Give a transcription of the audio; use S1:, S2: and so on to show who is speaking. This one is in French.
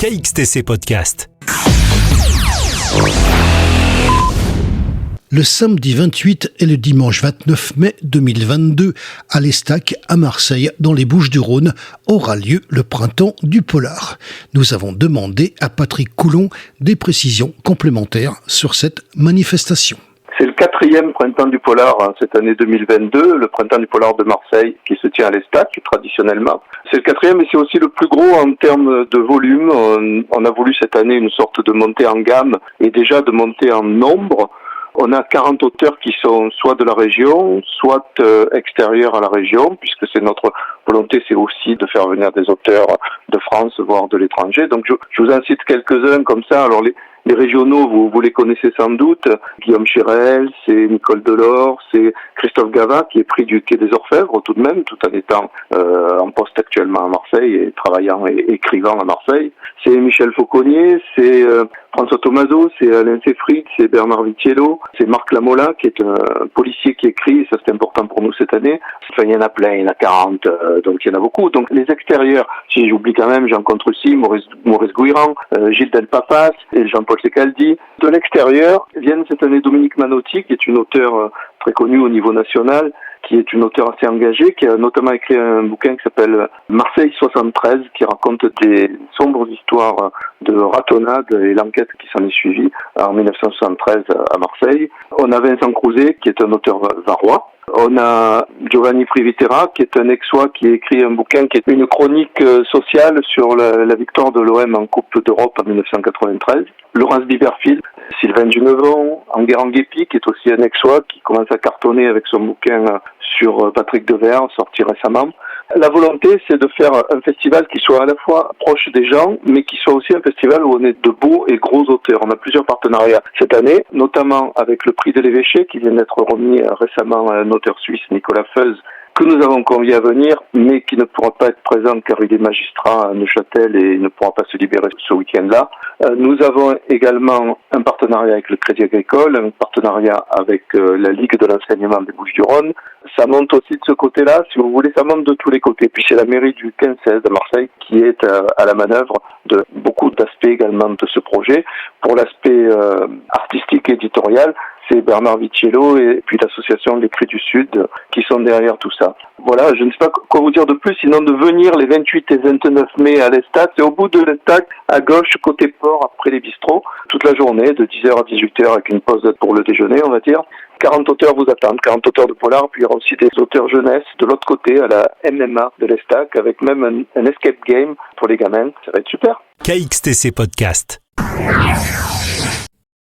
S1: KXTC Podcast.
S2: Le samedi 28 et le dimanche 29 mai 2022, à l'Estac, à Marseille, dans les Bouches-du-Rhône, aura lieu le printemps du polar. Nous avons demandé à Patrick Coulon des précisions complémentaires sur cette manifestation.
S3: C'est le 4e printemps du polar cette année 2022, le printemps du polar de Marseille qui se tient à l'Estac traditionnellement. C'est le 4e et c'est aussi le plus gros en termes de volume. On a voulu cette année une sorte de montée en gamme et déjà de montée en nombre. On a 40 auteurs qui sont soit de la région, soit extérieurs à la région, puisque c'est notre volonté, c'est aussi de faire venir des auteurs de France, voire de l'étranger. Donc je vous en cite quelques-uns comme ça. Alors les régionaux, vous les connaissez sans doute. Guillaume Chérel, c'est Nicole Delors, c'est Christophe Gava, qui est prix du Quai des Orfèvres tout de même, tout en étant en poste actuellement à Marseille et travaillant et écrivant à Marseille. C'est Michel Fauconnier, c'est François Tomaso, c'est Alain Seyfried, c'est Bernard Vitiello, c'est Marc Lamola, qui est un policier qui écrit, et ça c'est important pour nous cette année. Enfin, il y en a plein, il y en a 40, donc il y en a beaucoup. Donc les extérieurs, si j'oublie quand même Jean Contrecy, Maurice Gouiran, Gilles Delpapas et Jean-Paul Secaldi. De l'extérieur viennent cette année Dominique Manotti, qui est une auteure très connue au niveau national, qui est une auteure assez engagée, qui a notamment écrit un bouquin qui s'appelle Marseille 73, qui raconte des sombres histoires de ratonnade et l'enquête qui s'en est suivie en 1973 à Marseille. On a Vincent Crouzet, qui est un auteur varois. On a Giovanni Privitera, qui est un Aixois, qui a écrit un bouquin qui est une chronique sociale sur la victoire de l'OM en Coupe d'Europe en 1993. Laurence Biberfield, Sylvain Junevon, Enguerrand Guépi, qui est aussi un Aixois, qui commence à cartonner avec son bouquin sur Patrick Devers, sorti récemment. La volonté, c'est de faire un festival qui soit à la fois proche des gens, mais qui soit aussi un festival où on est de beaux et gros auteurs. On a plusieurs partenariats cette année, notamment avec le prix de l'évêché qui vient d'être remis récemment à un auteur suisse, Nicolas Feuz, que nous avons convié à venir, mais qui ne pourra pas être présent car il est magistrat à Neuchâtel et il ne pourra pas se libérer ce week-end-là. Nous avons également un partenariat avec le Crédit Agricole, un partenariat avec la Ligue de l'enseignement des Bouches-du-Rhône. Ça monte aussi de ce côté-là, si vous voulez, ça monte de tous les côtés. Puis c'est la mairie du 15-16 de Marseille qui est à la manœuvre de beaucoup d'aspects également de ce projet. Pour l'aspect artistique et éditorial, c'est Bernard Vitiello et puis l'association Les Cris du Sud qui sont derrière tout ça. Voilà, je ne sais pas quoi vous dire de plus, sinon de venir les 28 et 29 mai à l'Estac. C'est au bout de l'Estac, à gauche, côté port, après les bistrots, toute la journée, de 10h à 18h, avec une pause pour le déjeuner, on va dire. 40 auteurs vous attendent, 40 auteurs de polar, puis il y aura aussi des auteurs jeunesse de l'autre côté, à la MMA de l'Estac, avec même un escape game pour les gamins. Ça va être super.
S1: KXTC Podcast.